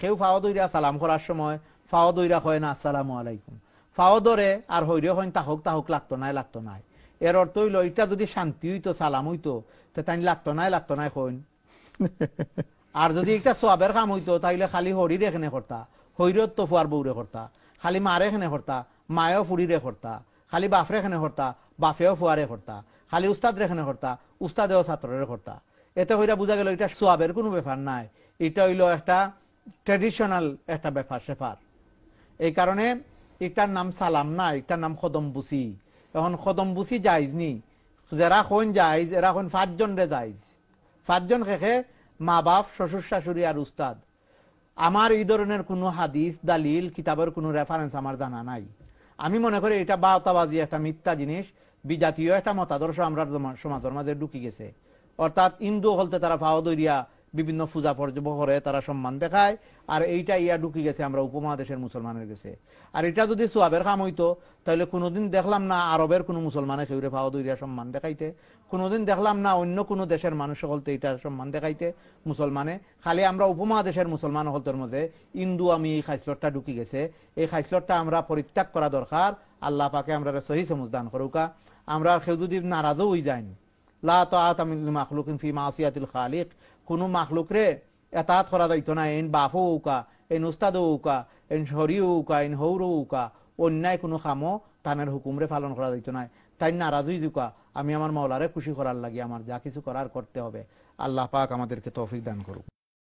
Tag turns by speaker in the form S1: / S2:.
S1: কেউ ফাও দইরা সালাম করার সময় ফাও দইরা কয় না আসসালামু আলাইকুম, ফাও ধরে আর হইরে হইন তাহক তাহক লাগতো নাই। এর অর্থ হইল এটা যদি শান্তি হইতো সালাম হইতো তাই লাগতো নাই কইন। আর যদি একটা সোয়াবের কাম হইতো তাইলে খালি হরির এখানে করতা, হইরত তো ফুয়ার বউরে করতা, খালি মারে এখানে করতা, মায়েও ফুরিরে করতা, খালি বাফরে এখানে করতা, বাফেও ফুয়ারে করতা, খালি উস্তাদ রেখানে করতা, উস্তাদেও ছাত্রের করতা। এতে হইরা বোঝা গেল এটা সোয়াবের কোনো ব্যাপার নাই, এটা হইল একটা ট্রেডিশনাল একটা ব্যাপার সেপার। এই কারণে এটার নাম সালাম না, এটার নাম খদমবুসি। এখন খদমবুসি যাইজ নি, যারা কোন যাইজ এরা কোন 5 জন রে যাইজ, 5 জন খেখে মা বাপ, শ্বশুর শাশুড়ি আর উস্তাদ। আমার এই ধরনের কোনো হাদিস দালিল কিতাবের কোনো রেফারেন্স আমার জানা নাই। আমি মনে করি এটা বাওতাবাজি, একটা মিথ্যা জিনিস, বিজাতীয় একটা মতাদর্শ আমরা সমাজের মাঝে ঢুকি গেছে। অর্থাৎ হিন্দু হলতে তারা পাও দইরিয়া বিভিন্ন পূজা পর্যব করে, তারা সম্মান দেখায়, আর এইটা ইয়া ঢুকি গেছে আমরা উপমহাদেশের মুসলমানের গেছে। আর এটা যদি সোয়াবের কাম হইতো তাহলে কোনোদিন দেখলাম না আরবের কোনো মুসলমানে সেউরে পাও দইরিয়া সম্মান দেখাইতে, কোনোদিন দেখলাম না অন্য কোনো দেশের মানুষ হলতে এটার সম্মান দেখাইতে মুসলমানে। খালি আমরা উপমহাদেশের মুসলমান হলতের মধ্যে হিন্দু আমি এই খাইসলটটা ঢুকি গেছে। এই খাইসলটটা আমরা পরিত্যাগ করা দরকার। আল্লাহ পাকে আমরা সহি সমুজ দান করুকা। আমরা কেউ যদি নারাজও হয়ে যায়নি, লা তাআতা লিল মাখলুকিন ফি মাসিয়াতিল খালিক, কোন মাখলুকরে এতাত করা যাইতো না। এন বাপও উকা, এন উস্তাদও উকা, এন শরিও উকা, এন হৌরও উকা, অন্যায় কোনো খামো তানের হুকুমরে পালন করা যাইতো না। তাই নারাজ হই দুকা, আমি আমার মাওলারে খুশি করার লাগি আমার যা কিছু করার করতে হবে। আল্লাহ পাক আমাদেরকে তৌফিক দান করুক।